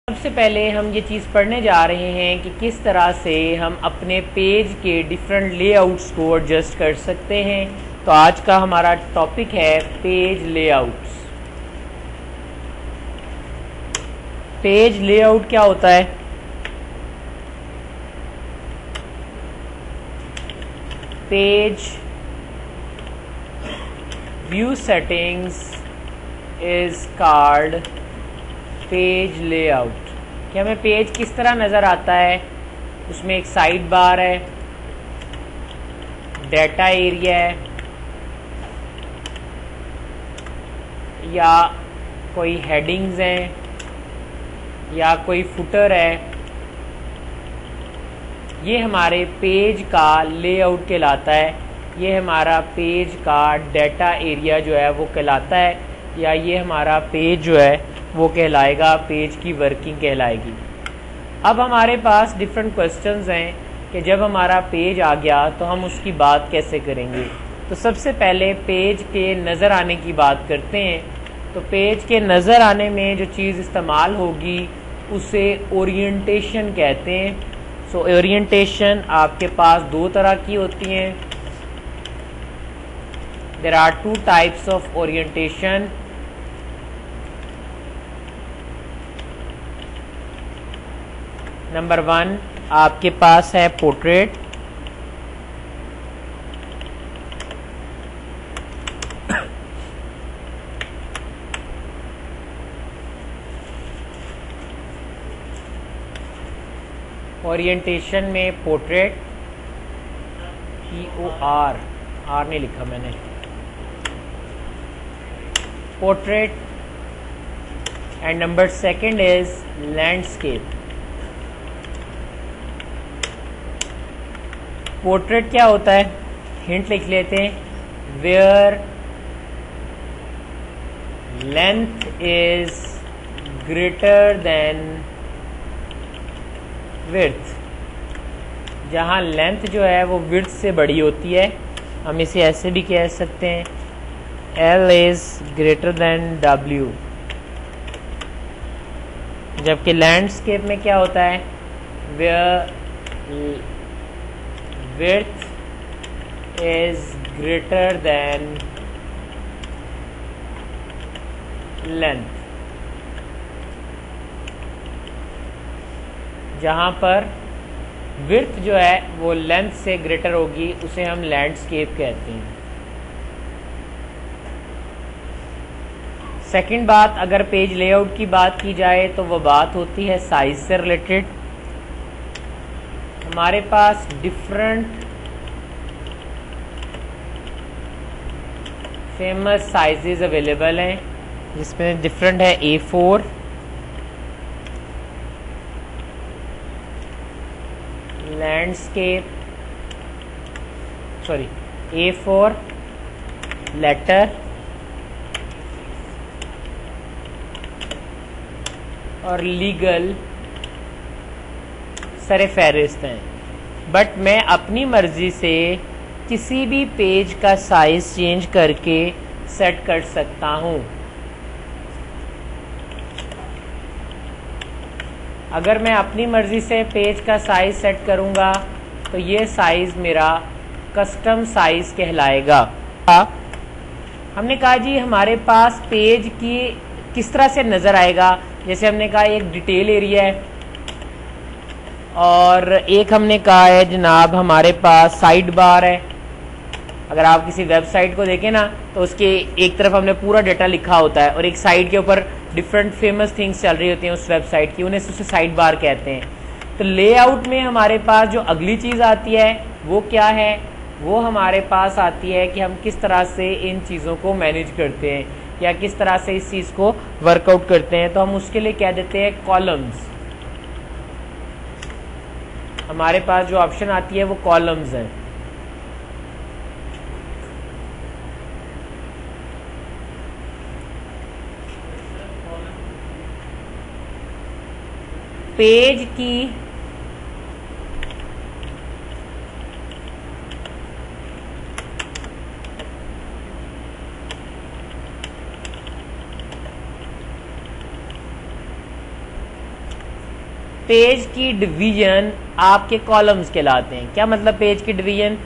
सबसे पहले हम ये चीज़ पढ़ने जा रहे हैं कि किस तरह से हम अपने पेज के डिफरेंट लेआउट्स को एडजस्ट कर सकते हैं। तो आज का हमारा टॉपिक है पेज लेआउट्स। पेज लेआउट क्या होता है? Page view settings is called page layout. कि हमें पेज किस तरह नज़र आता है, उसमें एक साइड बार है, डाटा एरिया है, या कोई हेडिंग्स हैं, या कोई फुटर है। ये हमारे पेज का लेआउट कहलाता है। ये हमारा पेज का डाटा एरिया जो है वो कहलाता है, या ये हमारा पेज जो है वो कहलाएगा, पेज की वर्किंग कहलाएगी। अब हमारे पास डिफरेंट क्वेश्चंस हैं कि जब हमारा पेज आ गया तो हम उसकी बात कैसे करेंगे। तो सबसे पहले पेज के नज़र आने की बात करते हैं। तो पेज के नज़र आने में जो चीज़ इस्तेमाल होगी उसे ओरिएंटेशन कहते हैं। सो ओरिएंटेशन आपके पास दो तरह की होती हैं। There are two types of orientation. Number 1 आपके पास है पोर्ट्रेट। ओरिएंटेशन में पोर्ट्रेट, POR, आर नहीं लिखा मैंने, portrait. And number 2 is landscape. Portrait क्या होता है, हिंट लिख लेते हैं। Where length is greater than width. जहाँ लेंथ जो है वो विड्थ से बड़ी होती है। हम इसे ऐसे भी कह सकते हैं, L is greater then W। जबकि लैंडस्केप में क्या होता है, where width is greater than length। जहाँ पर width जो है वो लेंथ से ग्रेटर होगी उसे हम लैंडस्केप कहते हैं। सेकंड बात, अगर पेज लेआउट की बात की जाए तो वो बात होती है साइज से रिलेटेड। हमारे पास डिफरेंट फेमस साइजेस अवेलेबल हैं, जिसमें डिफरेंट है A4, landscape, sorry A4, letter और लीगल सारे फहरिस्त हैं। बट मैं अपनी मर्जी से किसी भी पेज का साइज चेंज करके सेट कर सकता हूं। अगर मैं अपनी मर्जी से पेज का साइज सेट करूंगा तो ये साइज मेरा कस्टम साइज कहलाएगा। हमने कहा जी हमारे पास पेज की किस तरह से नजर आएगा। जैसे हमने कहा एक डिटेल एरिया है, और एक हमने कहा है जनाब हमारे पास साइड बार है। अगर आप किसी वेबसाइट को देखें ना तो उसके एक तरफ हमने पूरा डाटा लिखा होता है और एक साइड के ऊपर डिफरेंट फेमस थिंग्स चल रही होती हैं उस वेबसाइट की, उन्हें उसे साइड बार कहते हैं। तो लेआउट में हमारे पास जो अगली चीज़ आती है वो क्या है, वो हमारे पास आती है कि हम किस तरह से इन चीज़ों को मैनेज करते हैं या किस तरह से इस चीज़ को वर्कआउट करते हैं। तो हम उसके लिए कह देते हैं कॉलम्स। हमारे पास जो ऑप्शन आती है वो कॉलम्स हैं। पेज की पेज की डिवीजन आपके कॉलम्स कहलाते हैं। क्या मतलब पेज की डिवीजन?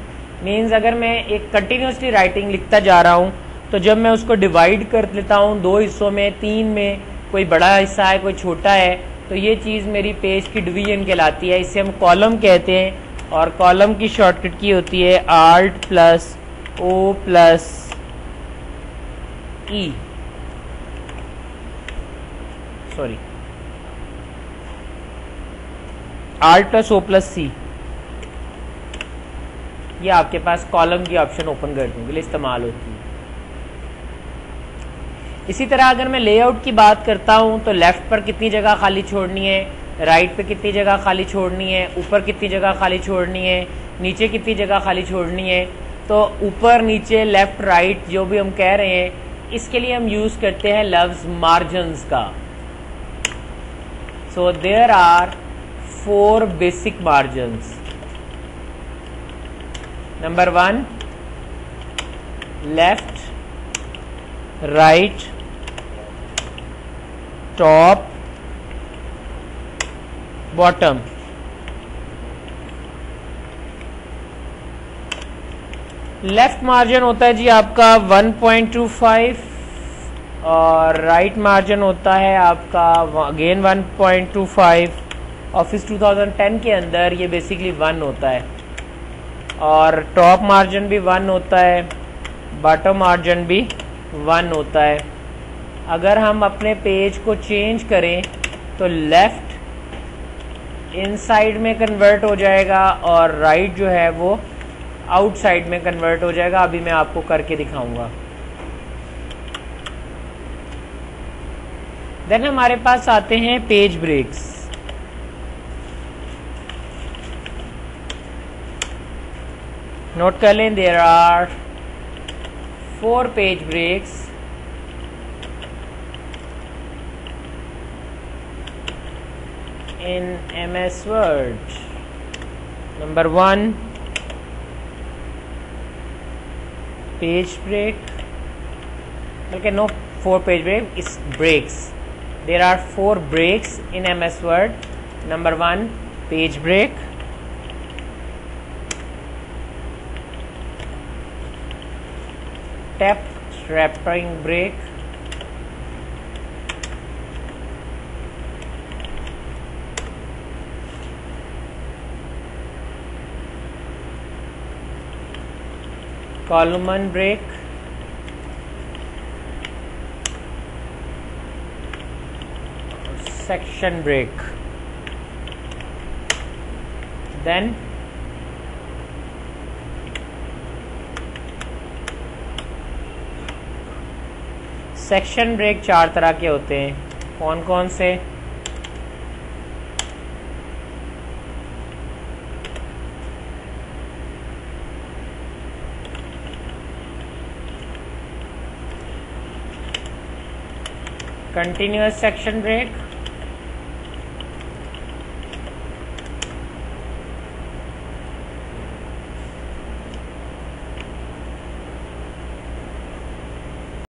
मीन्स अगर मैं एक कंटिन्यूसली राइटिंग लिखता जा रहा हूँ तो जब मैं उसको डिवाइड कर लेता हूँ 2 हिस्सों में, 3 में, कोई बड़ा हिस्सा है कोई छोटा है, तो ये चीज़ मेरी पेज की डिवीजन कहलाती है। इसे हम कॉलम कहते हैं और कॉलम की शॉर्टकट की होती है Alt plus O plus E, sorry Alt plus O plus C। ये आपके पास कॉलम की ऑप्शन ओपन करने के लिए इस्तेमाल होती है। इसी तरह अगर मैं लेआउट की बात करता हूं तो लेफ्ट पर कितनी जगह खाली छोड़नी है, राइट पे कितनी जगह खाली छोड़नी है, ऊपर कितनी जगह खाली छोड़नी है, नीचे कितनी जगह खाली छोड़नी है। तो ऊपर नीचे लेफ्ट राइट जो भी हम कह रहे हैं, इसके लिए हम यूज करते हैं लफ्ज मार्जिन्स का। So there are 4 basic margins. Number 1 left, right, top, bottom. Left margin होता है जी आपका 1.25 और राइट मार्जिन होता है आपका अगेन 1.25। ऑफिस 2010 के अंदर ये बेसिकली 1 होता है और टॉप मार्जिन भी 1 होता है, बॉटम मार्जिन भी 1 होता है। अगर हम अपने पेज को चेंज करें तो लेफ्ट इनसाइड में कन्वर्ट हो जाएगा और राइट जो है वो आउटसाइड में कन्वर्ट हो जाएगा। अभी मैं आपको करके दिखाऊंगा। देन हमारे पास आते हैं पेज ब्रेक्स। नोट कर लें, there are 4 page breaks in MS Word. Number 1 page break. Okay, no 4 page break, it's breaks. There are 4 breaks in MS Word. Number 1 page break, text wrapping break, column break, section break. Then section break 4 तरह के होते हैं। कौन कौन से? Continuous section break,